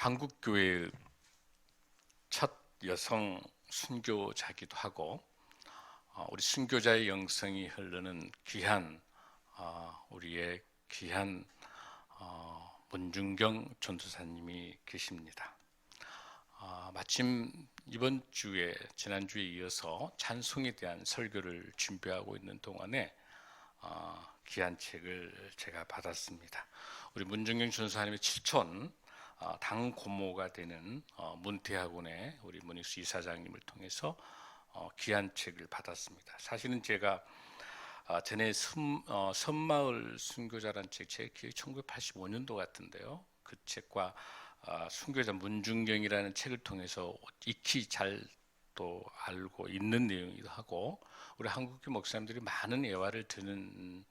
한국교회의 첫 여성 순교자기도 하고 우리 순교자의 영성이 흐르는 귀한 우리의 귀한 문중경 전도사님이 계십니다. 마침 이번 주에 지난주에 이어서 찬송에 대한 설교를 준비하고 있는 동안에 귀한 책을 제가 받았습니다. 우리 문중경 전도사님의 칠촌 당 고모가 되는 문태학원의 우리 문익수 이사장님을 통해서 귀한 책을 받았습니다. 사실은 제가 전에 섬마을 순교자라는 책, 제 기억이 1985년도 같은데요. 그 책과 순교자 문중경이라는 책을 통해서 익히 잘 또 알고 있는 내용이기도 하고, 우리 한국교 목사님들이 많은 애화를 드는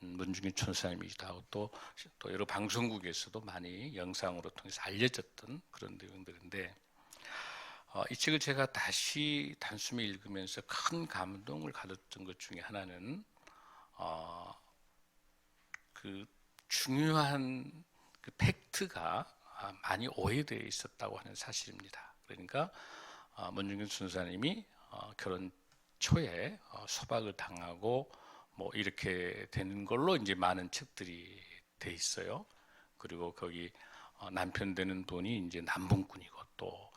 문중경 전도사님이기도 하고, 또 여러 방송국에서도 많이 영상으로 통해서 알려졌던 그런 내용들인데, 이 책을 제가 다시 단숨에 읽으면서 큰 감동을 가졌던 것 중에 하나는 그 중요한 그 팩트가 많이 오해되어 있었다고 하는 사실입니다. 그러니까 문중경 전도사님이 결혼 초에 소박을 당하고 뭐 이렇게 되는 걸로 이제 많은 책들이 돼 있어요. 그리고 거기 남편 되는 분이 이제 남봉꾼이고 또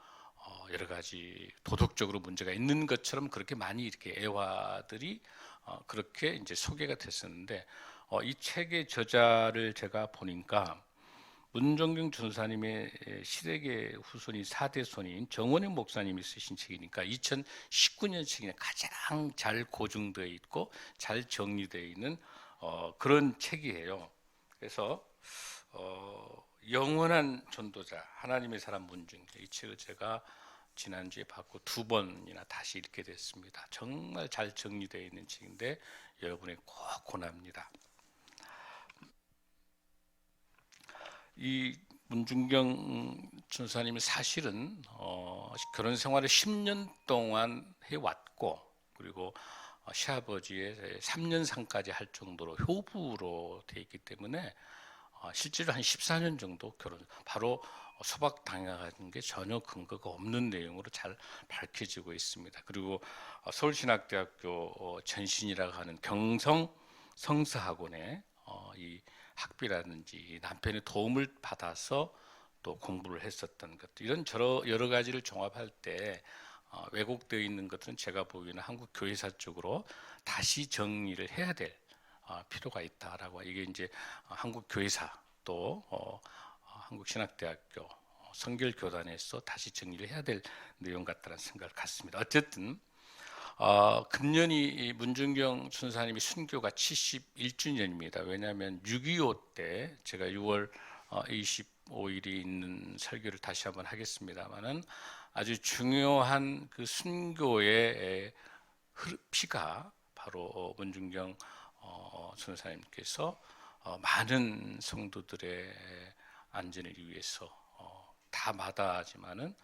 여러 가지 도덕적으로 문제가 있는 것처럼 그렇게 많이 이렇게 애화들이 그렇게 이제 소개가 됐었는데, 이 책의 저자를 제가 보니까 문중경 전도사님의 시댁의 후손이 4대 손인 정원영 목사님이 쓰신 책이니까 2019년 책이네. 가장 잘 고증되어 있고 잘 정리되어 있는 그런 책이에요. 그래서 영원한 전도자 하나님의 사람 문중경, 이 책을 제가 지난주에 받고 2번이나 다시 읽게 됐습니다. 정말 잘 정리되어 있는 책인데 여러분이 꼭 권합니다. 이 문중경 전도사님이 사실은 결혼 생활을 10년 동안 해왔고, 그리고 시아버지의 3년상까지 할 정도로 효부로 되어 있기 때문에 실제로 한 14년 정도 결혼, 바로 소박 당해가는 게 전혀 근거가 없는 내용으로 잘 밝혀지고 있습니다. 그리고 서울신학대학교 전신이라고 하는 경성 성서학원에 이 학비라든지 남편의 도움을 받아서 또 공부를 했었던 것들, 이런 여러 가지를 종합할 때 왜곡되어 있는 것들은 제가 보기에는 한국 교회사 쪽으로 다시 정리를 해야 될 필요가 있다라고, 이게 이제 한국 교회사 또 한국신학대학교 성결교단에서 다시 정리를 해야 될 내용 같다는 생각을 갖습니다. 어쨌든 금년이 문중경 전도사님이 순교가 71주년입니다. 왜냐하면 6.25 때 제가 6월 25일이 있는 설교를 다시 한번 하겠습니다만은, 아주 중요한 그 순교의 피가 바로 문중경 전도사님께서 많은 성도들의 안전을 위해서 다 마다하지만은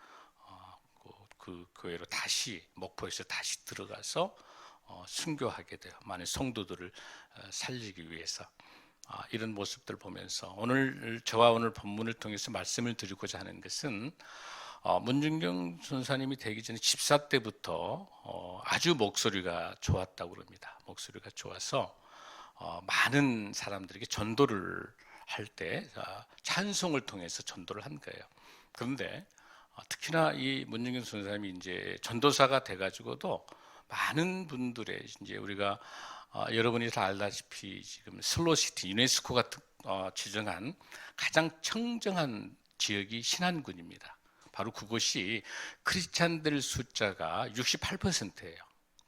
그 교회로 다시 목포에서 다시 들어가서 순교하게 돼요. 많은 성도들을 살리기 위해서. 이런 모습들 보면서 저와 오늘 본문을 통해서 말씀을 드리고자 하는 것은, 문중경 전도사님이 되기 전에 집사 때부터 아주 목소리가 좋았다고 그럽니다. 목소리가 좋아서 많은 사람들에게 전도를 할 때 찬송을 통해서 전도를 한 거예요. 그런데 특히나 이 문중경 전도사님이 이제 전도사가 돼가지고도 많은 분들의 이제 우리가 여러분이 다 알다시피 지금 슬로시티 유네스코가 지정한 가장 청정한 지역이 신안군입니다. 바로 그곳이 크리스찬들 숫자가 68%예요.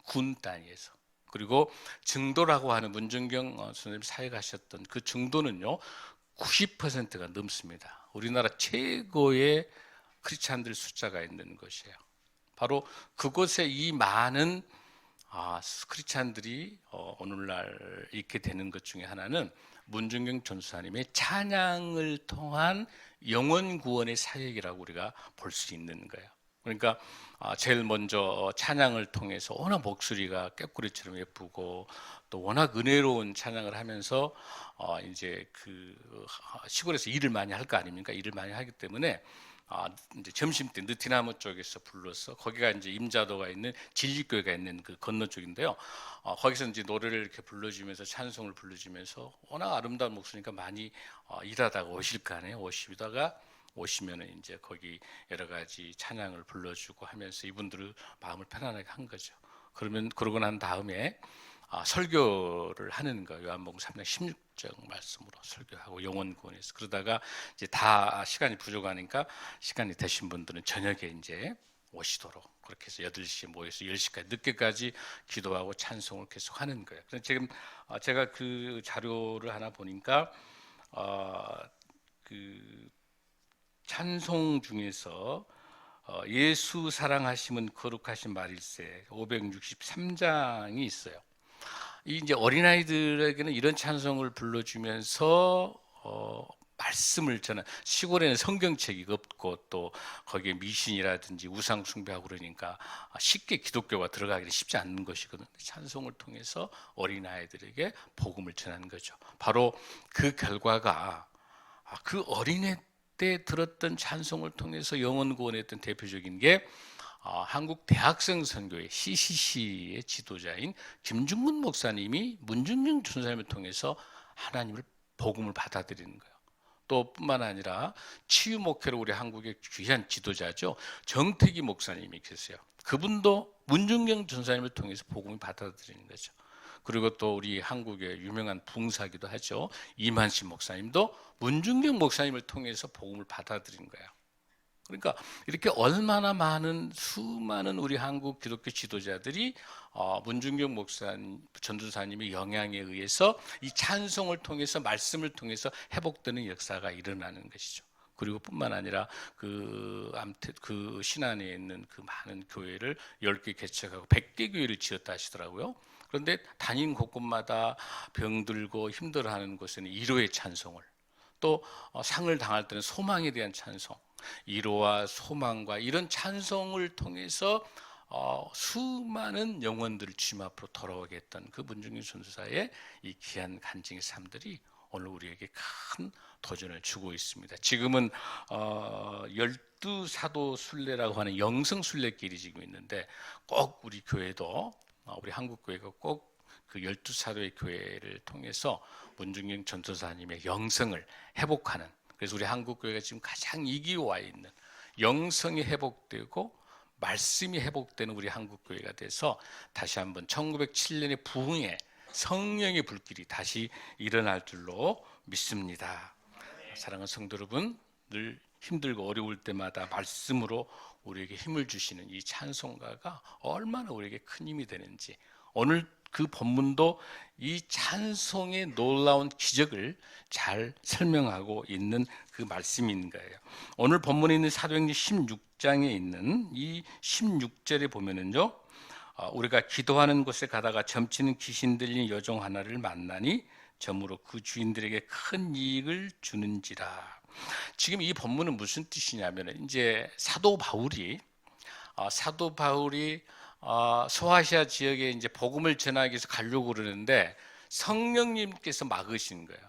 군 단위에서. 그리고 증도라고 하는 문중경 선생님 사역하셨던 그 증도는요 90%가 넘습니다. 우리나라 최고의 크리스찬들 숫자가 있는 것이에요. 바로 그곳에 이 많은 크리스찬들이 오늘날 있게 되는 것 중에 하나는 문중경 전도사님의 찬양을 통한 영혼 구원의 사역이라고 우리가 볼 수 있는 거예요. 그러니까 제일 먼저 찬양을 통해서 워낙 목소리가 꾀꼬리처럼 예쁘고 또 워낙 은혜로운 찬양을 하면서 이제 그 시골에서 일을 많이 할 거 아닙니까? 일을 많이 하기 때문에 이제 점심 때 느티나무 쪽에서 불러서 거기가 이제 임자도가 있는 진리교회가 있는 그 건너 쪽인데요. 거기서 이제 노래를 이렇게 불러주면서 찬송을 불러주면서 워낙 아름다운 목소리니까 많이 일하다가 오실 거 아니에요. 오시면은 이제 거기 여러 가지 찬양을 불러주고 하면서 이분들을 마음을 편안하게 한 거죠. 그러고 난 다음에 설교를 하는 거예요. 요한복음 3장 16절 말씀으로 설교하고 영혼구원에서 그러다가 이제 다 시간이 부족하니까 시간이 되신 분들은 저녁에 이제 오시도록 그렇게 해서 8시에 모여서 10시까지 늦게까지 기도하고 찬송을 계속 하는 거예요. 그래서 지금 제가 그 자료를 하나 보니까 그 찬송 중에서 예수 사랑하심은 거룩하신 말일세 563장이 있어요. 이 이제 어린아이들에게는 이런 찬송을 불러주면서 말씀을 저는 시골에는 성경책이 없고 또 거기에 미신이라든지 우상 숭배하고 그러니까 쉽게 기독교가 들어가기는 쉽지 않는 것이거든요. 찬송을 통해서 어린아이들에게 복음을 전하는 거죠. 바로 그 결과가 그 어린애 때 들었던 찬송을 통해서 영혼 구원했던 대표적인 게 한국 대학생 선교회 CCC의 지도자인 김중근 목사님이 문중영 전사님을 통해서 하나님을 복음을 받아들이는 거예요. 또 뿐만 아니라 치유 목회로 우리 한국의 귀한 지도자죠. 정태기 목사님이 계세요. 그분도 문중영 전사님을 통해서 복음을 받아들이는 거죠. 그리고 또 우리 한국의 유명한 붕사기도 하죠. 이만식 목사님도 문중경 목사님을 통해서 복음을 받아들인 거예요. 그러니까 이렇게 얼마나 많은 수많은 우리 한국 기독교 지도자들이 문중경 목사님, 전도사님의 영향에 의해서 이 찬송을 통해서 말씀을 통해서 회복되는 역사가 일어나는 것이죠. 그리고 뿐만 아니라 그 신안에 있는 그 많은 교회를 10개 개척하고 100개 교회를 지었다 하시더라고요. 그런데 다닌 곳곳마다 병들고 힘들어하는 곳에는 위로의 찬송을 또 상을 당할 때는 소망에 대한 찬송, 위로와 소망과 이런 찬송을 통해서 수많은 영혼들을 주님 앞으로 돌아오게 했던 그 문중희 전도사의 이 귀한 간증의 삶들이 오늘 우리에게 큰 도전을 주고 있습니다. 지금은 12사도 순례라고 하는 영성 순례길이 지금 있는데 꼭 우리 교회도 우리 한국 교회가 꼭 그 12사도의 교회를 통해서 문중영 전도사님의 영성을 회복하는, 그래서 우리 한국 교회가 지금 가장 이기에 와 있는 영성이 회복되고 말씀이 회복되는 우리 한국 교회가 돼서 다시 한번 1907년의 부흥의 성령의 불길이 다시 일어날 줄로 믿습니다. 사랑하는 성도 여러분, 늘 힘들고 어려울 때마다 말씀으로 우리에게 힘을 주시는 이 찬송가가 얼마나 우리에게 큰 힘이 되는지, 오늘 그 본문도 이 찬송의 놀라운 기적을 잘 설명하고 있는 그 말씀인 거예요. 오늘 본문에 있는 사도행전 16장에 있는 이 16절에 보면은요, 우리가 기도하는 곳에 가다가 점치는 귀신 들린 여종 하나를 만나니 점으로 그 주인들에게 큰 이익을 주는지라. 지금 이 본문은 무슨 뜻이냐면, 이제 사도 바울이 소아시아 지역에 이제 복음을 전하기 위해서 가려고 그러는데 성령님께서 막으신 거예요.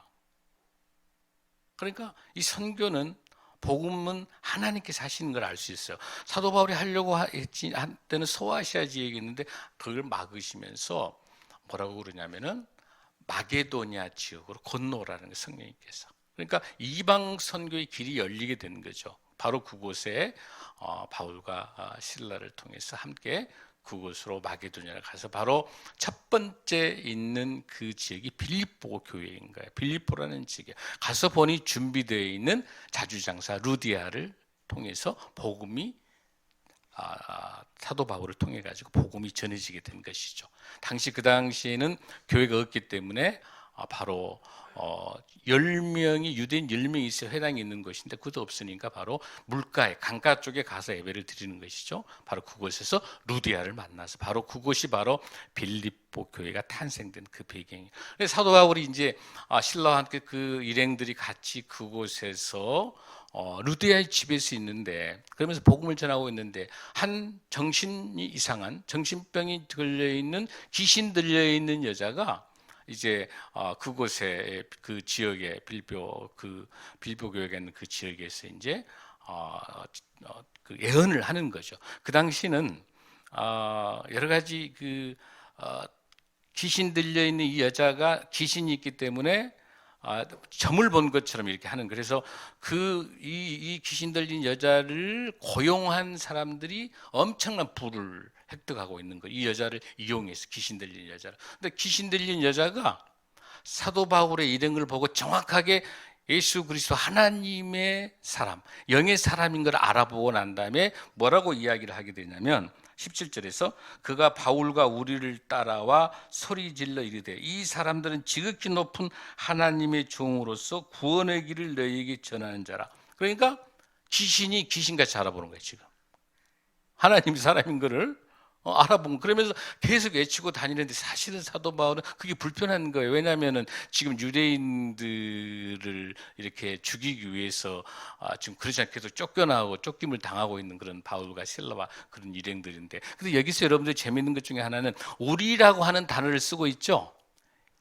그러니까 이 선교는, 복음은 하나님께서 하시는 걸 알 수 있어요. 사도 바울이 하려고 했지 한때는 소아시아 지역에 있는데 그걸 막으시면서 뭐라고 그러냐면은 마게도니아 지역으로 건너오라는 거예요, 성령님께서. 그러니까 이방 선교의 길이 열리게 되는 거죠. 바로 그곳에 바울과 실라를 통해서 함께 그곳으로 마게도니아를 가서 바로 첫 번째 있는 그 지역이 빌립보 교회인 거예요. 빌립보라는 지역에 가서 보니 준비되어 있는 자주장사 루디아를 통해서 복음이 사도 바울을 통해 가지고 복음이 전해지게 된 것이죠. 그 당시에는 교회가 없기 때문에 바로 10명이 유대인 10명이 있어 회당이 있는 것인데 그것도 없으니까 바로 물가에 강가 쪽에 가서 예배를 드리는 것이죠. 바로 그곳에서 루디아를 만나서 바로 그곳이 바로 빌립보 교회가 탄생된 그 배경이에요. 그래서 사도 바울이 이제 신라와 함께 그 일행들이 같이 그곳에서 루디아의 집에서 있는데, 그러면서 복음을 전하고 있는데 한 정신이 이상한, 정신병이 들려있는, 귀신 들려있는 여자가 이제 그곳에 그 지역에 빌보 교회가 있는 그 지역에서 이제 그 예언을 하는 거죠. 그 당시는 여러 가지 귀신 들려 있는 이 여자가 귀신이 있기 때문에 점을 본 것처럼 이렇게 하는. 그래서 이 귀신 들린 여자를 고용한 사람들이 엄청난 부를 획득하고 있는 거예요. 이 여자를 이용해서, 귀신 들린 여자를. 근데 귀신 들린 여자가 사도 바울의 일행을 보고 정확하게 예수 그리스도 하나님의 사람, 영의 사람인 걸 알아보고 난 다음에 뭐라고 이야기를 하게 되냐면 17절에서 그가 바울과 우리를 따라와 소리질러 이르되 이 사람들은 지극히 높은 하나님의 종으로서 구원의 길을 너희에게 전하는 자라. 그러니까 귀신이 귀신같이 알아보는 거예요. 지금 하나님이 사람인 거를 알아본. 그러면서 계속 외치고 다니는데 사실은 사도 바울은 그게 불편한 거예요. 왜냐하면은 지금 유대인들을 이렇게 죽이기 위해서 지금 그렇지 않게 계속 쫓겨나고 쫓김을 당하고 있는 그런 바울과 실라와 그런 일행들인데, 근데 여기서 여러분들 재밌는 것 중에 하나는 우리라고 하는 단어를 쓰고 있죠.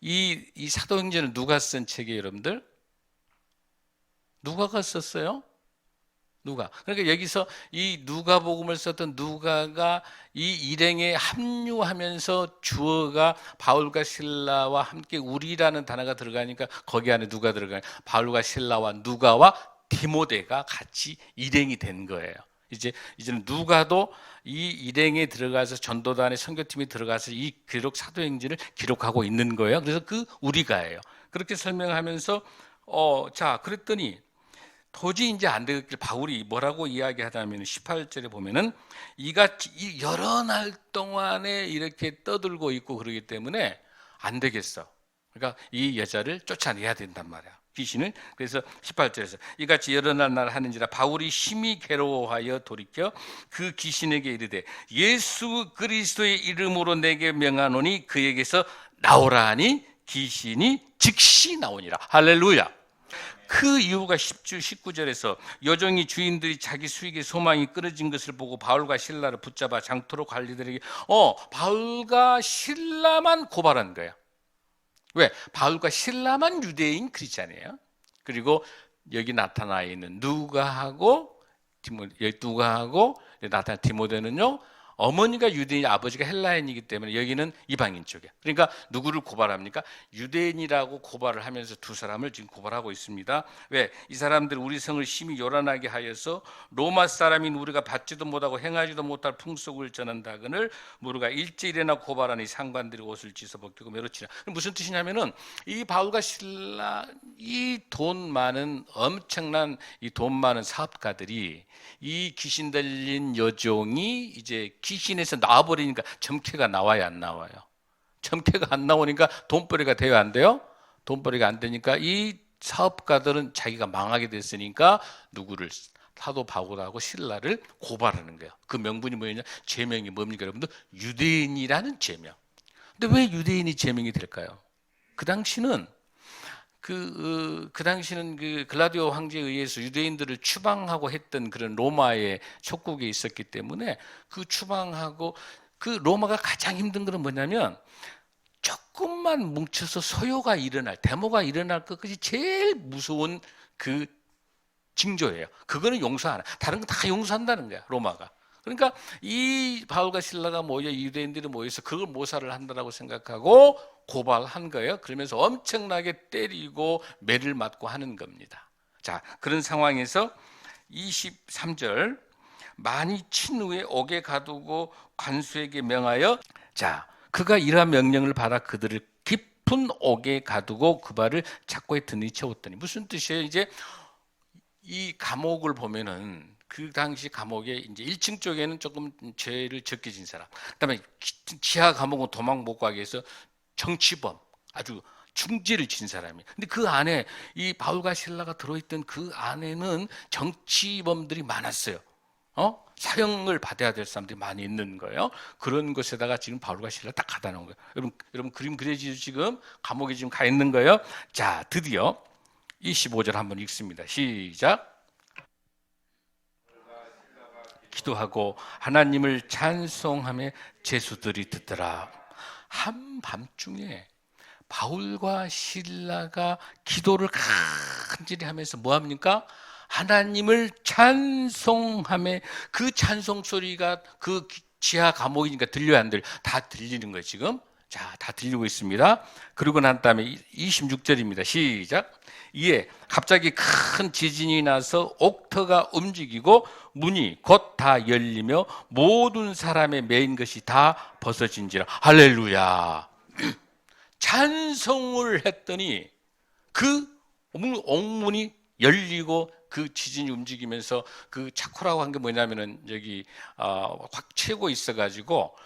이 사도행전은 누가 쓴 책이에요, 여러분들? 누가가 썼어요? 누가. 그러니까 여기서 이 누가복음을 썼던 누가가 이 일행에 합류하면서 주어가 바울과 실라와 함께 우리라는 단어가 들어가니까 거기 안에 누가 들어가요? 바울과 실라와 누가와 디모데가 같이 일행이 된 거예요. 이제는 누가도 이 일행에 들어가서 전도단의 선교팀에 들어가서 이 기록 사도행전을 기록하고 있는 거예요. 그래서 그 우리가예요. 그렇게 설명하면서 자, 그랬더니 도저히 이제 안 되겠길 바울이 뭐라고 이야기하냐면 18절에 보면은 이같이 여러 날 동안에 이렇게 떠들고 있고 그러기 때문에 안 되겠어. 그러니까 이 여자를 쫓아내야 된단 말이야, 귀신을. 그래서 18절에서 이같이 여러 날 하는지라 바울이 심히 괴로워하여 돌이켜 그 귀신에게 이르되 예수 그리스도의 이름으로 내게 명하노니 그에게서 나오라 하니 귀신이 즉시 나오니라. 할렐루야. 그 이유가 19절에서 여종이 주인들이 자기 수익의 소망이 끊어진 것을 보고 바울과 실라를 붙잡아 장토로 관리들에게 바울과 실라만 고발한 거야. 왜? 바울과 실라만 유대인 크리스찬이에요. 그리고 여기 나타나 있는 누가하고 나타난 디모데는요, 어머니가 유대인, 아버지가 헬라인이기 때문에 여기는 이방인 쪽에. 그러니까 누구를 고발합니까? 유대인이라고 고발을 하면서 두 사람을 지금 고발하고 있습니다. 왜? 이 사람들 우리 성을 심히 요란하게 하여서 로마 사람인 우리가 받지도 못하고 행하지도 못할 풍속을 전한다거늘 우리가 일제일에나 고발하니 상관들이 옷을 찢어 벗기고 메로치라. 무슨 뜻이냐면은 이 바울과 실라, 이 돈 많은, 엄청난 이 돈 많은 사업가들이 이 귀신 들린 여종이 이제 귀신에서 나와버리니까 점괘가 나와야 안 나와요? 점괘가 안 나오니까 돈벌이가 돼요, 안 돼요? 돈벌이가 안 되니까 이 사업가들은 자기가 망하게 됐으니까 누구를? 사도 바울하고 실라를 고발하는 거예요. 그 명분이 뭐냐? 제명이 뭡니까, 여러분들? 유대인이라는 제명. 근데 왜 유대인이 제명이 될까요? 그 당시는 그 당시는 그 글라디오 황제에 의해서 유대인들을 추방하고 했던 그런 로마의 촉국에 있었기 때문에 그 추방하고, 그 로마가 가장 힘든 것은 뭐냐면 조금만 뭉쳐서 소요가 일어날, 데모가 일어날 것이 제일 무서운 그 징조예요. 그거는 용서 안 해. 다른 거 다 용서한다는 거야, 로마가. 그러니까 이 바울과 실라가 모여, 유대인들이 모여서 그걸 모사를 한다라고 생각하고 고발한 거예요. 그러면서 엄청나게 때리고 매를 맞고 하는 겁니다. 자, 그런 상황에서 23절 많이 친 후에 옥에 가두고 관수에게 명하여, 자, 그가 이러한 명령을 받아 그들을 깊은 옥에 가두고 그 발을 착고에 드니 채웠더니. 무슨 뜻이에요? 이제 이 감옥을 보면은 그 당시 감옥에 이제 1층 쪽에는 조금 죄를 적게 진 사람, 그다음에 지하 감옥은 도망 못 가게 해서 정치범, 아주 중죄를 진 사람이. 근데 그 안에 이 바울과 실라가 들어있던 그 안에는 정치범들이 많았어요. 사형을 받아야 될 사람들이 많이 있는 거예요. 그런 것에다가 지금 바울과 실라 딱 갖다 놓은 거예요. 여러분 그림 그려지죠? 지금 감옥에 지금 가 있는 거예요. 자, 드디어 25절 한번 읽습니다. 시작. 기도하고 하나님을 찬송하며 제수들이 듣더라. 한밤중에 바울과 실라가 기도를 간절히 하면서 뭐 합니까? 하나님을 찬송함에 그 찬송 소리가 그 지하 감옥이니까 들려야 안 들려? 다 들리는 거예요 지금. 자, 다 들리고 있습니다. 그러고 난 다음에 26절입니다. 시작. 이에 갑자기 큰 지진이 나서 옥터가 움직이고 문이 곧 다 열리며 모든 사람의 매인 것이 다 벗어진지라. 할렐루야. 찬송을 했더니 그 옥문이 열리고 그 지진이 움직이면서 그 차코라고 한 게 뭐냐면은 여기 확 채고 있어가지고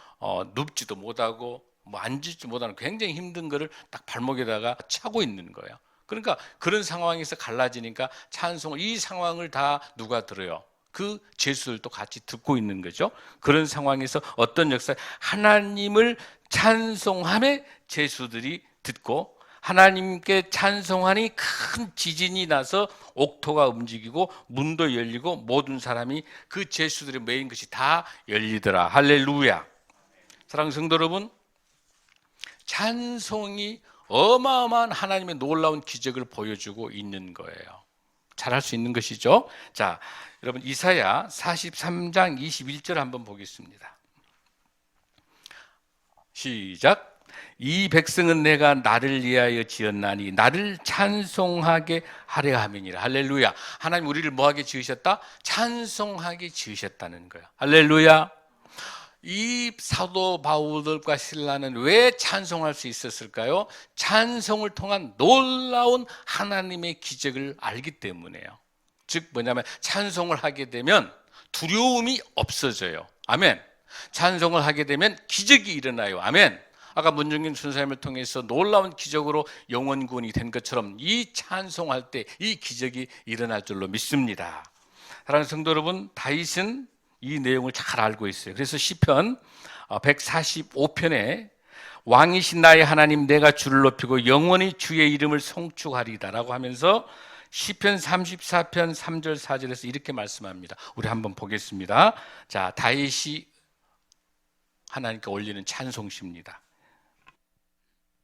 눕지도 못하고 뭐 앉지도 못하는 굉장히 힘든 거를 딱 발목에다가 차고 있는 거예요. 그러니까 그런 상황에서 갈라지니까 찬송을 이 상황을 다 누가 들어요? 그 제수들도 같이 듣고 있는 거죠. 그런 상황에서 어떤 역사 하나님을 찬송함에 제수들이 듣고 하나님께 찬송하니 큰 지진이 나서 옥토가 움직이고 문도 열리고 모든 사람이 그 제수들의 메인 것이 다 열리더라. 할렐루야. 사랑하는 성도 여러분, 찬송이 어마어마한 하나님의 놀라운 기적을 보여주고 있는 거예요. 잘할 수 있는 것이죠. 자, 여러분 이사야 43장 21절 한번 보겠습니다. 시작. 이 백성은 내가 나를 위하여 지었나니 나를 찬송하게 하려 함이니라. 할렐루야. 하나님 우리를 뭐하게 지으셨다? 찬송하게 지으셨다는 거예요. 할렐루야. 이 사도 바울과 실라는 왜 찬송할 수 있었을까요? 찬송을 통한 놀라운 하나님의 기적을 알기 때문에요. 즉 뭐냐면 찬송을 하게 되면 두려움이 없어져요. 아멘. 찬송을 하게 되면 기적이 일어나요. 아멘. 아까 문정균 선생님을 통해서 놀라운 기적으로 영혼 구원이 된 것처럼 이 찬송할 때 이 기적이 일어날 줄로 믿습니다. 사랑하는 성도 여러분, 다윗은 이 내용을 잘 알고 있어요. 그래서 시편 145편에 왕이신 나의 하나님 내가 주를 높이고 영원히 주의 이름을 송축하리다라고 하면서 시편 34편 3절 4절에서 이렇게 말씀합니다. 우리 한번 보겠습니다. 자, 다윗이 하나님께 올리는 찬송시입니다.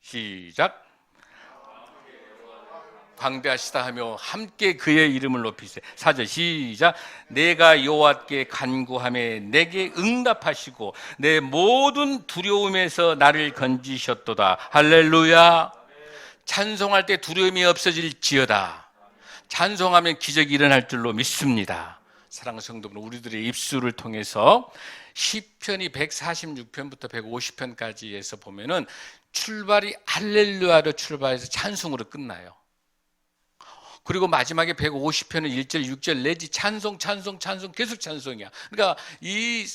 시작. 광대하시다 하며 함께 그의 이름을 높이세. 4절 시작. 내가 여호와께 간구하며 내게 응답하시고 내 모든 두려움에서 나를 건지셨도다. 할렐루야. 찬송할 때 두려움이 없어질지어다. 찬송하면 기적이 일어날 줄로 믿습니다. 사랑하는 성도분, 우리들의 입술을 통해서 시편이 146편부터 150편까지 해서 보면은 출발이 할렐루야로 출발해서 찬송으로 끝나요. 그리고 마지막에 150편은 1절, 6절 내지 찬송 계속 찬송이야. 그러니까 이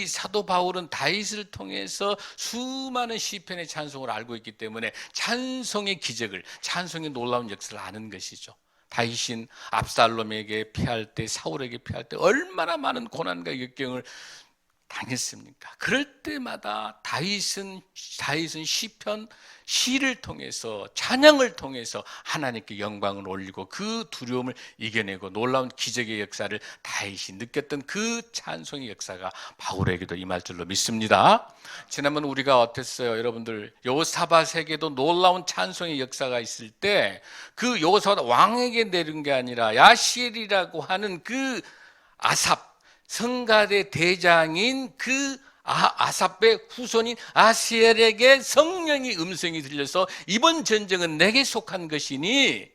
사도 바울은 다윗을 통해서 수많은 시편의 찬송을 알고 있기 때문에 찬송의 기적을, 찬송의 놀라운 역사를 아는 것이죠. 다윗은 압살롬에게 피할 때, 사울에게 피할 때 얼마나 많은 고난과 역경을 당했습니까? 그럴 때마다 다윗은 시편, 시를 통해서, 찬양을 통해서 하나님께 영광을 올리고 그 두려움을 이겨내고 놀라운 기적의 역사를 다윗이 느꼈던 그 찬송의 역사가 바울에게도 임할 줄로 믿습니다. 지난번 우리가 어땠어요? 여러분들, 여호사밧에게도 놀라운 찬송의 역사가 있을 때 그 여호사밧 왕에게 내린 게 아니라 야시엘이라고 하는 그 아삽, 성가대 대장인 그 아삽의 후손인 아시엘에게 성령의 음성이 들려서 이번 전쟁은 내게 속한 것이니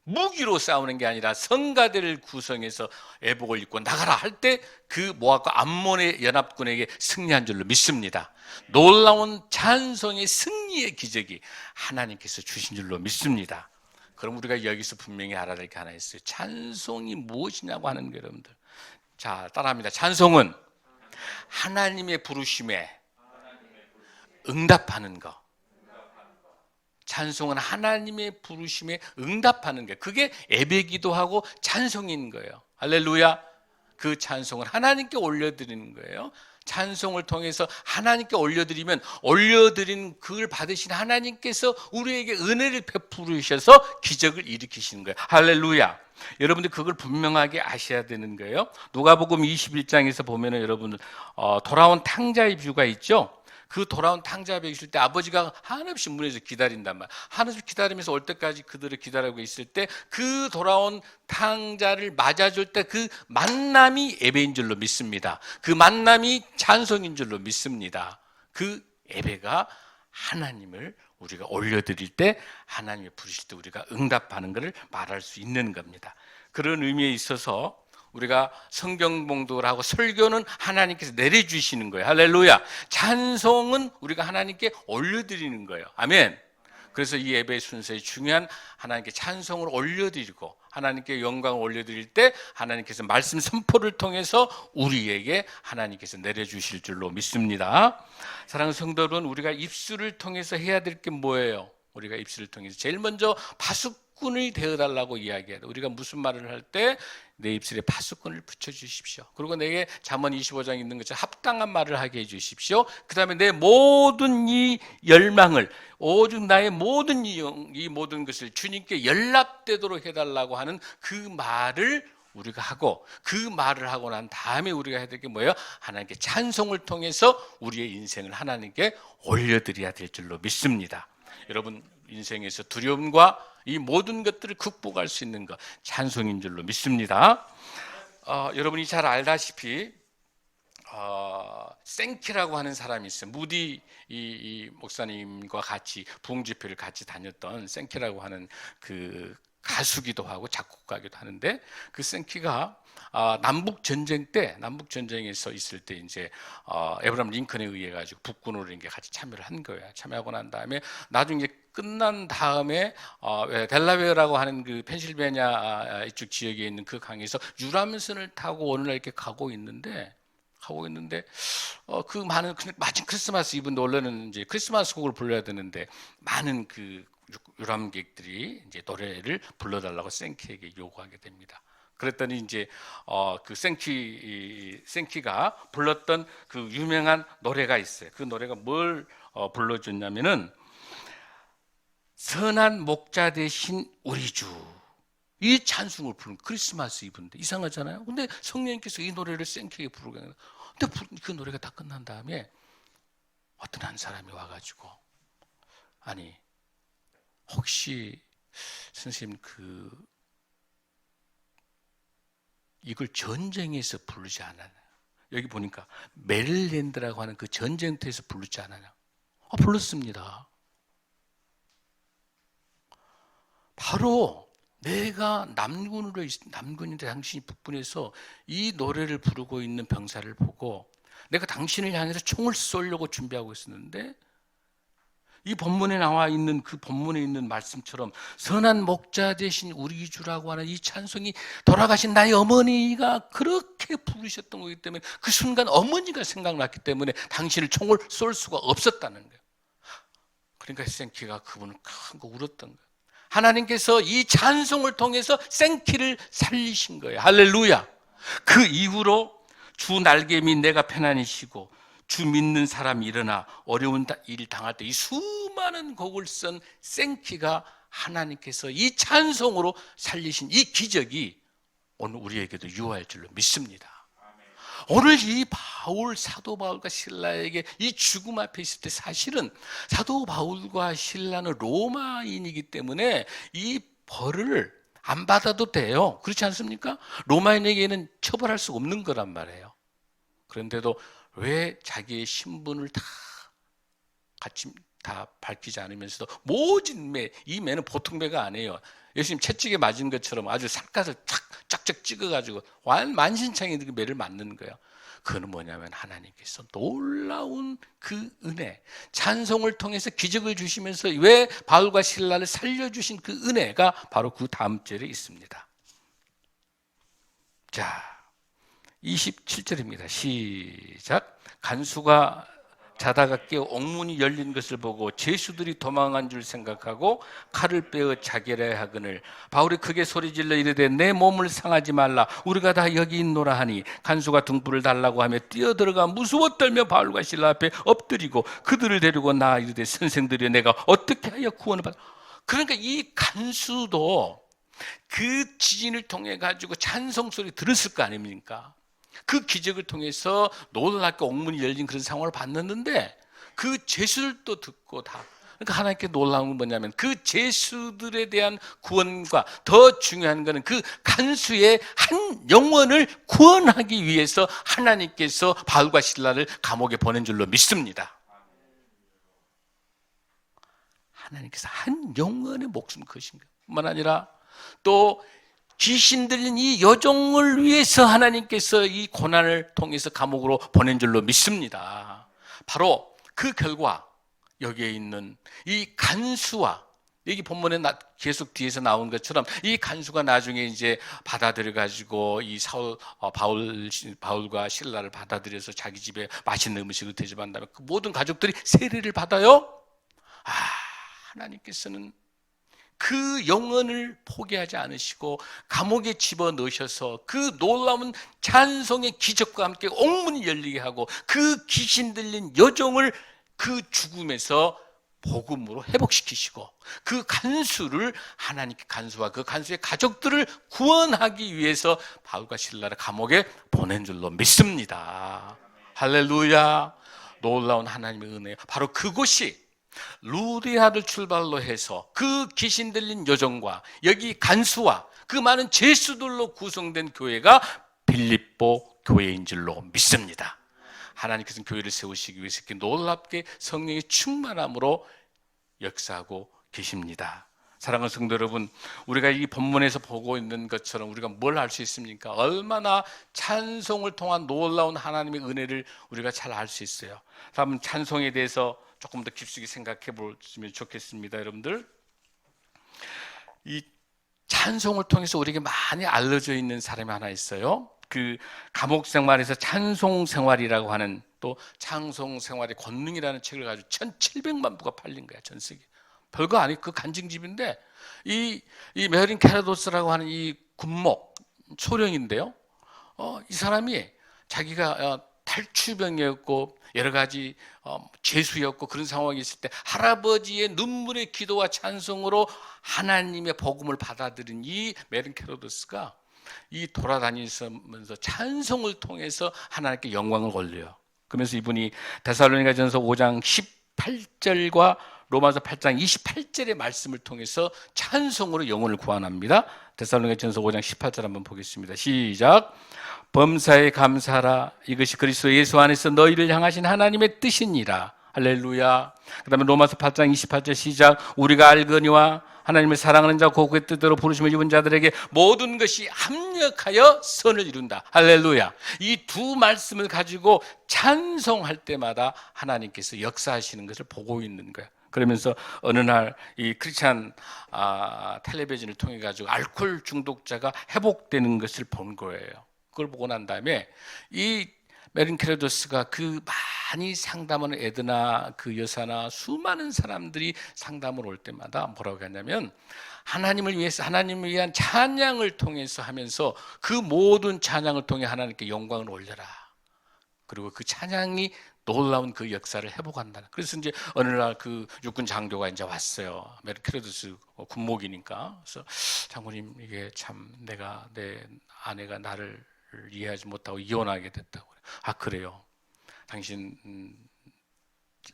무기로 싸우는 게 아니라 성가대를 구성해서 애복을 입고 나가라 할 때 그 모압과 암몬의 연합군에게 승리한 줄로 믿습니다. 놀라운 찬송의 승리의 기적이 하나님께서 주신 줄로 믿습니다. 그럼 우리가 여기서 분명히 알아야 될 게 하나 있어요. 찬송이 무엇이냐고 하는 거예요, 여러분들. 자, 따라합니다. 찬송은 하나님의 부르심에 응답하는 거. 찬송은 하나님의 부르심에 응답하는 거. 그게 예배기도하고 찬송인 거예요. 할렐루야. 그 찬송을 하나님께 올려드리는 거예요. 찬송을 통해서 하나님께 올려드리면 올려드린 그걸 받으신 하나님께서 우리에게 은혜를 베푸시셔서 기적을 일으키시는 거예요. 할렐루야. 여러분들 그걸 분명하게 아셔야 되는 거예요. 누가복음 21장에서 보면은 여러분 돌아온 탕자의 뷰가 있죠. 그 돌아온 탕자가 있을 때 아버지가 한없이 문에서 기다린단 말이야. 한없이 기다리면서 올 때까지 그들을 기다리고 있을 때 그 돌아온 탕자를 맞아줄 때 그 만남이 예배인 줄로 믿습니다. 그 만남이 찬송인 줄로 믿습니다. 그 예배가 하나님을 우리가 올려드릴 때, 하나님이 부르실 때 우리가 응답하는 것을 말할 수 있는 겁니다. 그런 의미에 있어서 우리가 성경 봉독을 하고 설교는 하나님께서 내려주시는 거예요. 할렐루야. 찬송은 우리가 하나님께 올려드리는 거예요. 아멘. 그래서 이 예배 순서의 중요한, 하나님께 찬송을 올려드리고 하나님께 영광을 올려드릴 때 하나님께서 말씀 선포를 통해서 우리에게 하나님께서 내려주실 줄로 믿습니다. 사랑하는 성도 여러분, 우리가 입술을 통해서 해야 될 게 뭐예요? 우리가 입술을 통해서 제일 먼저 파수꾼이 되어달라고 이야기해요. 우리가 무슨 말을 할 때 내 입술에 파수꾼을 붙여주십시오. 그리고 내게 잠언 25장에 있는 것처럼 합당한 말을 하게 해주십시오. 그 다음에 내 모든 이 열망을, 오직 나의 모든 이 모든 것을 주님께 연락되도록 해달라고 하는 그 말을 우리가 하고, 그 말을 하고 난 다음에 우리가 해야 될 게 뭐예요? 하나님께 찬송을 통해서 우리의 인생을 하나님께 올려드려야 될 줄로 믿습니다. 여러분 인생에서 두려움과 이 모든 것들을 극복할 수 있는 것, 찬송인 줄로 믿습니다. 여러분이 잘 알다시피 생키라고 하는 사람이 있어요. 무디 이 목사님과 같이 부흥집회를 같이 다녔던 생키라고 하는 그 가수기도 하고 작곡가기도 하는데, 그 생키가 남북 전쟁에서 있을 때 이제 에브라임 링컨에 의해 가지고 북군으로 이제 같이 참여를 한 거예요. 참여하고 난 다음에 나중에 끝난 다음에 델라웨어라고 하는 그 펜실베니아 이쪽 지역에 있는 그 강에서 유람선을 타고 어느 날 이렇게 가고 있는데 그 많은 마침 크리스마스 이브인데 원래는 이제 크리스마스 곡을 불러야 되는데 많은 그 유람객들이 이제 노래를 불러달라고 생키에게 요구하게 됩니다. 그랬더니 이제 그 생키가 불렀던 그 유명한 노래가 있어요. 그 노래가 뭘 불러줬냐면은 선한 목자 되신 우리 주, 이 찬송을 부른 크리스마스 이브인데 이상하잖아요. 근데 성령님께서 이 노래를 생키에게 부르게 하는. 근데 그 노래가 다 끝난 다음에 어떤 한 사람이 와가지고, 아니 혹시 선생님 이걸 전쟁에서 부르지 않았나요? 여기 보니까 메릴랜드라고 하는 그 전쟁터에서 부르지 않았냐? 불렀습니다. 바로 내가 남군인데 당신이 북군에서 이 노래를 부르고 있는 병사를 보고 내가 당신을 향해서 총을 쏘려고 준비하고 있었는데, 이 본문에 나와 있는 그 본문에 있는 말씀처럼 선한 목자 되신 우리 주라고 하는 이 찬송이 돌아가신 나의 어머니가 그렇게 부르셨던 거기 때문에 그 순간 어머니가 생각났기 때문에 당신을 총을 쏠 수가 없었다는 거예요. 그러니까 생키가 그분을 큰 거 울었던 거예요. 하나님께서 이 찬송을 통해서 생키를 살리신 거예요. 할렐루야. 그 이후로 주 날개미 내가 편안히 쉬고 주 믿는 사람이 일어나 어려운 일 당할 때 이 수많은 곡을 쓴 생키가 하나님께서 이 찬송으로 살리신 이 기적이 오늘 우리에게도 유효할 줄로 믿습니다. 오늘 이 사도 바울과 실라에게 이 죽음 앞에 있을 때 사실은 사도 바울과 실라는 로마인이기 때문에 이 벌을 안 받아도 돼요. 그렇지 않습니까? 로마인에게는 처벌할 수 없는 거란 말이에요. 그런데도 왜 자기의 신분을 같이 다 밝히지 않으면서도 모진 매, 이 매는 보통 매가 아니에요. 예수님 채찍에 맞은 것처럼 아주 살갗을 쫙쫙 찍어가지고 만신창이 그 매를 맞는 거예요. 그건 뭐냐면 하나님께서 놀라운 그 은혜, 찬송을 통해서 기적을 주시면서 왜 바울과 실라를 살려주신 그 은혜가 바로 그 다음 절에 있습니다. 자, 27절입니다. 시작. 간수가 자다가 깨어 옥문이 열린 것을 보고 죄수들이 도망한 줄 생각하고 칼을 빼어 자결해야 하거늘 바울이 크게 소리질러 이르되 내 몸을 상하지 말라 우리가 다 여기 있노라 하니 간수가 등불을 달라고 하며 뛰어들어가 무서워 떨며 바울과 실라 앞에 엎드리고 그들을 데리고 나아 이르되 선생들이여 내가 어떻게 하여 구원을 받아. 그러니까 이 간수도 그 지진을 통해 가지고 찬송 소리 들었을 거 아닙니까? 그 기적을 통해서 놀랍게 옥문이 열린 그런 상황을 봤는데 그 죄수들도 듣고 다. 그러니까 하나님께 놀라운 건 뭐냐면 그 죄수들에 대한 구원과 더 중요한 것은 그 간수의 한 영혼을 구원하기 위해서 하나님께서 바울과 실라를 감옥에 보낸 줄로 믿습니다. 하나님께서 한 영혼의 목숨 거신 것 뿐만 아니라 또 귀신 들린 이 여종을 위해서 하나님께서 이 고난을 통해서 감옥으로 보낸 줄로 믿습니다. 바로 그 결과 여기에 있는 이 간수와 여기 본문에 계속 뒤에서 나온 것처럼 이 간수가 나중에 이제 받아들여 가지고 이 바울과 실라를 받아들여서 자기 집에 맛있는 음식을 대접한 다음에 그 모든 가족들이 세례를 받아요. 하나님께서는 그 영혼을 포기하지 않으시고 감옥에 집어넣으셔서 그 놀라운 찬송의 기적과 함께 옥문이 열리게 하고 그 귀신 들린 여종을 그 죽음에서 복음으로 회복시키시고 그 간수를 하나님께 간수와 그 간수의 가족들을 구원하기 위해서 바울과 실라를 감옥에 보낸 줄로 믿습니다. 할렐루야. 놀라운 하나님의 은혜. 바로 그곳이 루디아를 출발로 해서 그 귀신 들린 여종과 여기 간수와 그 많은 죄수들로 구성된 교회가 빌립보 교회인 줄로 믿습니다. 하나님께서는 교회를 세우시기 위해서 이렇게 놀랍게 성령의 충만함으로 역사하고 계십니다. 사랑하는 성도 여러분, 우리가 이 본문에서 보고 있는 것처럼 우리가 뭘 알 수 있습니까? 얼마나 찬송을 통한 놀라운 하나님의 은혜를 우리가 잘 알 수 있어요. 한번 찬송에 대해서 조금 더 깊숙이 생각해 보시면 좋겠습니다. 여러분들, 이 찬송을 통해서 우리에게 많이 알려져 있는 사람이 하나 있어요. 그 감옥 생활에서 찬송 생활이라고 하는, 또 찬송 생활의 권능이라는 책을 가지고 1700만 부가 팔린 거야, 전 세계. 별거 아니, 그 간증집인데 이 메린 캐러도스라고 하는 이 군목 초령인데요. 이 사람이 자기가 탈주병이었고 여러 가지 죄수였고 그런 상황이 있을 때 할아버지의 눈물의 기도와 찬송으로 하나님의 복음을 받아들인 이 메린 캐러도스가 이 돌아다니면서 찬송을 통해서 하나님께 영광을 올려요. 그러면서 이분이 데살로니가전서 5장 18절과 로마서 8장 28절의 말씀을 통해서 찬송으로 영혼을 구원합니다. 데살로니가전서 5장 18절 한번 보겠습니다. 시작. 범사에 감사하라. 이것이 그리스도 예수 안에서 너희를 향하신 하나님의 뜻이니라. 할렐루야. 그 다음에 로마서 8장 28절 시작. 우리가 알거니와 하나님을 사랑하는 자 곧 그의 뜻대로 부르심을 입은 자들에게 모든 것이 합력하여 선을 이룬다. 할렐루야. 이 두 말씀을 가지고 찬송할 때마다 하나님께서 역사하시는 것을 보고 있는 거야. 그러면서 어느 날 이 크리스찬 텔레비전을 통해 가지고 알코올 중독자가 회복되는 것을 본 거예요. 그걸 보고 난 다음에 이 메린 캐러도스가 그 많이 상담하는 에드나 그 여사나 수많은 사람들이 상담을 올 때마다 뭐라고 하냐면 하나님을 위해서, 하나님을 위한 찬양을 통해서 하면서 그 모든 찬양을 통해 하나님께 영광을 올려라. 그리고 그 찬양이 놀라운 그 역사를 회복한다. 그래서 이제 어느 날 그 육군 장교가 이제 왔어요. 메린 캐러도스 군목이니까. 그래서 장군님, 이게 참 내 아내가 나를 이해하지 못하고 이혼하게 됐다고. 그래요? 당신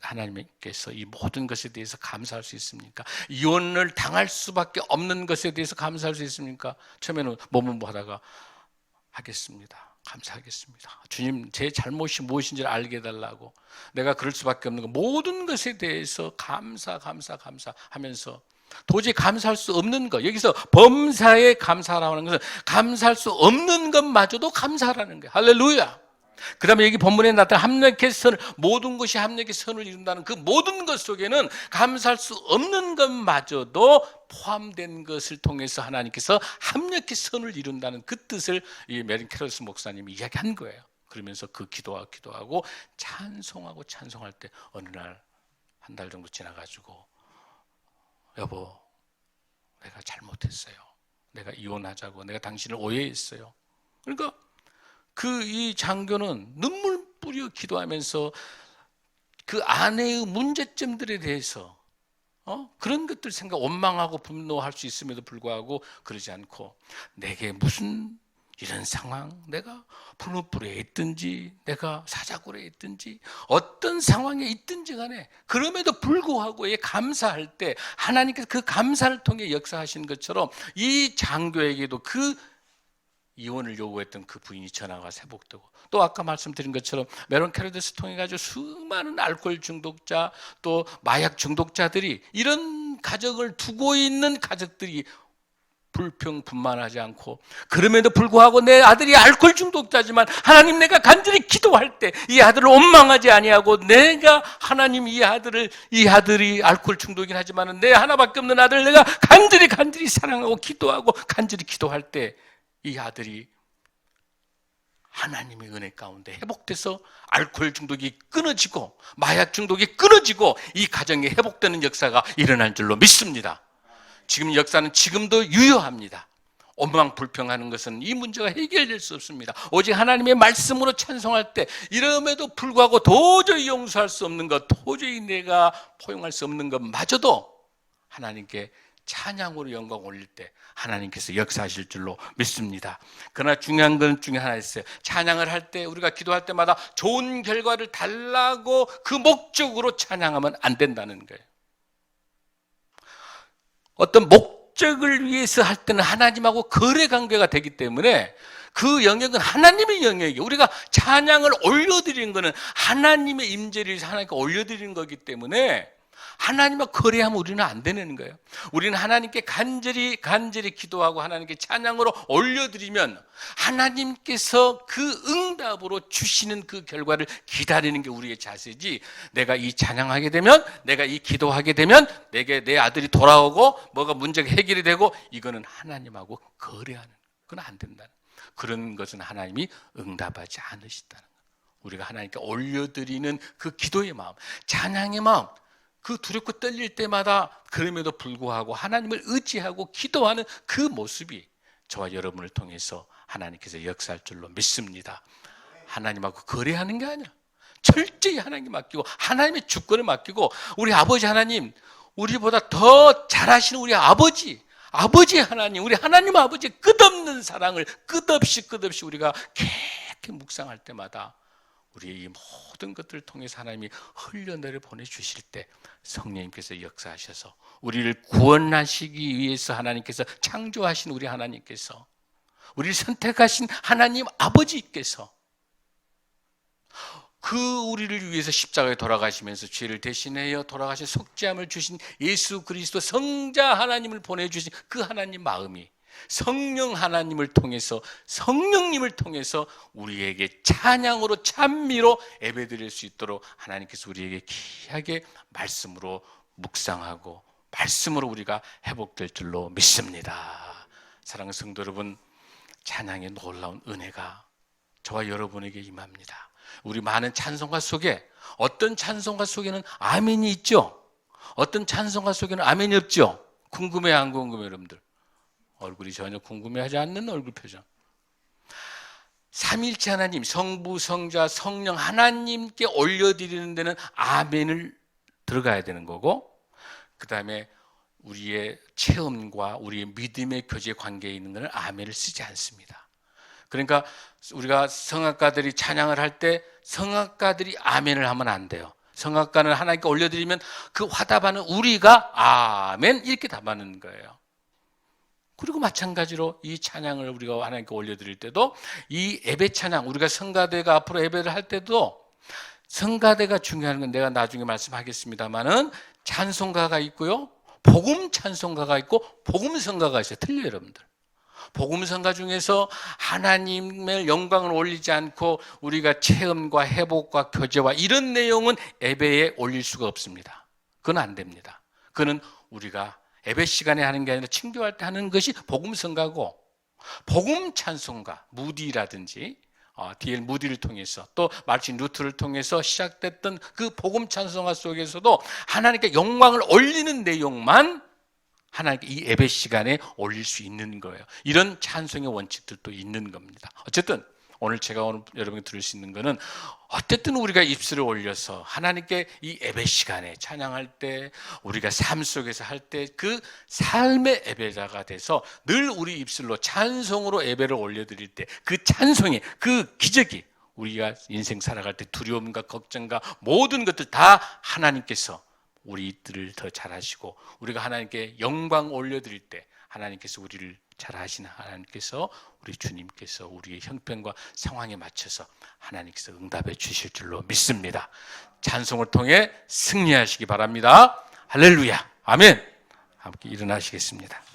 하나님께서 이 모든 것에 대해서 감사할 수 있습니까? 이혼을 당할 수밖에 없는 것에 대해서 감사할 수 있습니까? 처음에는 하다가 하겠습니다. 감사하겠습니다. 주님, 제 잘못이 무엇인지를 알게 해달라고. 내가 그럴 수밖에 없는 거, 모든 것에 대해서 감사 하면서 도저히 감사할 수 없는 것, 여기서 범사에 감사하라는 것은 감사할 수 없는 것마저도 감사하라는 거예요. 할렐루야. 그 다음에 여기 본문에 나타난 합력의 선을, 모든 것이 합력의 선을 이룬다는 그 모든 것 속에는 감사할 수 없는 것마저도 포함된 것을 통해서 하나님께서 합력의 선을 이룬다는 그 뜻을 이 메린 캐러도스 목사님이 이야기한 거예요. 그러면서 그 기도하고 찬송할 때 어느 날 한 달 정도 지나가지고, 여보, 내가 잘못했어요. 내가 이혼하자고, 내가 당신을 오해했어요. 그러니까 이 장교는 눈물 뿌려 기도하면서 그 아내의 문제점들에 대해서 그런 것들 원망하고 분노할 수 있음에도 불구하고 그러지 않고, 내게 무슨 이런 상황, 내가 풀무불에 있든지 내가 사자굴에 있든지 어떤 상황에 있든지 간에 그럼에도 불구하고 감사할 때 하나님께서 그 감사를 통해 역사하신 것처럼 이 장교에게도 그 이혼을 요구했던 그 부인이 전화가 회복되고, 또 아까 말씀드린 것처럼 메론 캐러디스 통해 가지고 수많은 알코올 중독자 또 마약 중독자들이, 이런 가정을 두고 있는 가족들이 불평분만하지 않고, 그럼에도 불구하고 내 아들이 알코올 중독자지만 하나님, 내가 간절히 기도할 때 이 아들을 원망하지 아니하고, 내가 하나님 이 아들이 알코올 중독이긴 하지만 내 하나밖에 없는 아들을 내가 간절히 사랑하고 기도하고 간절히 기도할 때 이 아들이 하나님의 은혜 가운데 회복돼서 알코올 중독이 끊어지고 마약 중독이 끊어지고 이 가정이 회복되는 역사가 일어날 줄로 믿습니다. 지금 역사는 지금도 유효합니다. 원망 불평하는 것은 이 문제가 해결될 수 없습니다. 오직 하나님의 말씀으로 찬송할 때, 이럼에도 불구하고 도저히 용서할 수 없는 것, 도저히 내가 포용할 수 없는 것마저도 하나님께 찬양으로 영광 올릴 때 하나님께서 역사하실 줄로 믿습니다. 그러나 중요한 것 중에 하나 있어요. 찬양을 할 때, 우리가 기도할 때마다 좋은 결과를 달라고 그 목적으로 찬양하면 안 된다는 거예요. 어떤 목적을 위해서 할 때는 하나님하고 거래 관계가 되기 때문에 그 영역은 하나님의 영역이에요. 우리가 찬양을 올려드리는 것은 하나님의 임재를 위해서 하나님께 올려드리는 거기 때문에 하나님과 거래하면 우리는 안 되는 거예요. 우리는 하나님께 간절히 기도하고 하나님께 찬양으로 올려드리면 하나님께서 그 응답으로 주시는 그 결과를 기다리는 게 우리의 자세지, 내가 이 찬양하게 되면, 내가 이 기도하게 되면 내게 내 아들이 돌아오고 뭐가 문제가 해결이 되고, 이거는 하나님하고 거래하는, 그건 안 된다는, 그런 것은 하나님이 응답하지 않으시다는 거예요. 우리가 하나님께 올려드리는 그 기도의 마음, 찬양의 마음, 그 두렵고 떨릴 때마다 그럼에도 불구하고 하나님을 의지하고 기도하는 그 모습이 저와 여러분을 통해서 하나님께서 역사할 줄로 믿습니다. 하나님하고 거래하는 게 아니야. 철저히 하나님께 맡기고 하나님의 주권을 맡기고, 우리 아버지 하나님, 우리보다 더 잘하시는 우리 아버지 하나님, 우리 하나님 아버지의 끝없는 사랑을 끝없이 우리가 깊이 묵상할 때마다 우리의 이 모든 것들을 통해서 하나님이 흘려내려 보내주실 때 성령님께서 역사하셔서 우리를 구원하시기 위해서 하나님께서 창조하신 우리 하나님께서, 우리를 선택하신 하나님 아버지께서 그 우리를 위해서 십자가에 돌아가시면서 죄를 대신하여 돌아가신 속죄함을 주신 예수 그리스도 성자 하나님을 보내주신 그 하나님 마음이 성령 하나님을 통해서, 성령님을 통해서 우리에게 찬양으로 찬미로 예배드릴 수 있도록 하나님께서 우리에게 귀하게 말씀으로 묵상하고 말씀으로 우리가 회복될 줄로 믿습니다. 사랑하는 성도 여러분, 찬양의 놀라운 은혜가 저와 여러분에게 임합니다. 우리 많은 찬송가 속에, 어떤 찬송가 속에는 아멘이 있죠, 어떤 찬송가 속에는 아멘이 없죠. 궁금해요, 안 궁금해요? 여러분들 얼굴이 전혀 궁금해하지 않는 얼굴 표정. 삼일체 하나님, 성부, 성자, 성령 하나님께 올려드리는 데는 아멘을 들어가야 되는 거고, 그 다음에 우리의 체험과 우리의 믿음의 교제 관계에 있는 것은 아멘을 쓰지 않습니다. 그러니까 우리가 성악가들이 찬양을 할 때 성악가들이 아멘을 하면 안 돼요. 성악가는 하나님께 올려드리면 그 화답하는 우리가 아멘 이렇게 답하는 거예요. 그리고 마찬가지로 이 찬양을 우리가 하나님께 올려드릴 때도, 이 예배 찬양, 우리가 성가대가 앞으로 예배를 할 때도, 성가대가 중요한 건 내가 나중에 말씀하겠습니다만은 찬송가가 있고요, 복음 찬송가가 있고 복음 성가가 있어요. 틀려요, 여러분들. 복음 성가 중에서 하나님의 영광을 올리지 않고 우리가 체험과 회복과 교제와 이런 내용은 예배에 올릴 수가 없습니다. 그건 안 됩니다. 그건 우리가 예배 시간에 하는 게 아니라 친교할 때 하는 것이 복음 성가고, 복음 찬송가, 무디라든지 D.L. 무디를 통해서 또 마르틴 루터를 통해서 시작됐던 그 복음 찬송가 속에서도 하나님께 영광을 올리는 내용만 하나님께 이 예배 시간에 올릴 수 있는 거예요. 이런 찬송의 원칙들도 있는 겁니다. 어쨌든 오늘 제가 여러분께 들을 수 있는 것은 어쨌든 우리가 입술을 올려서 하나님께 이 예배 시간에 찬양할 때 우리가 삶 속에서 할 때 그 삶의 예배자가 돼서 늘 우리 입술로 찬송으로 예배를 올려드릴 때 그 찬송이 그 기적이 우리가 인생 살아갈 때 두려움과 걱정과 모든 것들 다 하나님께서 우리들을 더 잘하시고 우리가 하나님께 영광 올려드릴 때 하나님께서 우리를 잘하시는 하나님께서 우리 주님께서 우리의 형편과 상황에 맞춰서 하나님께서 응답해 주실 줄로 믿습니다. 찬송을 통해 승리하시기 바랍니다. 할렐루야. 아멘. 함께 일어나시겠습니다.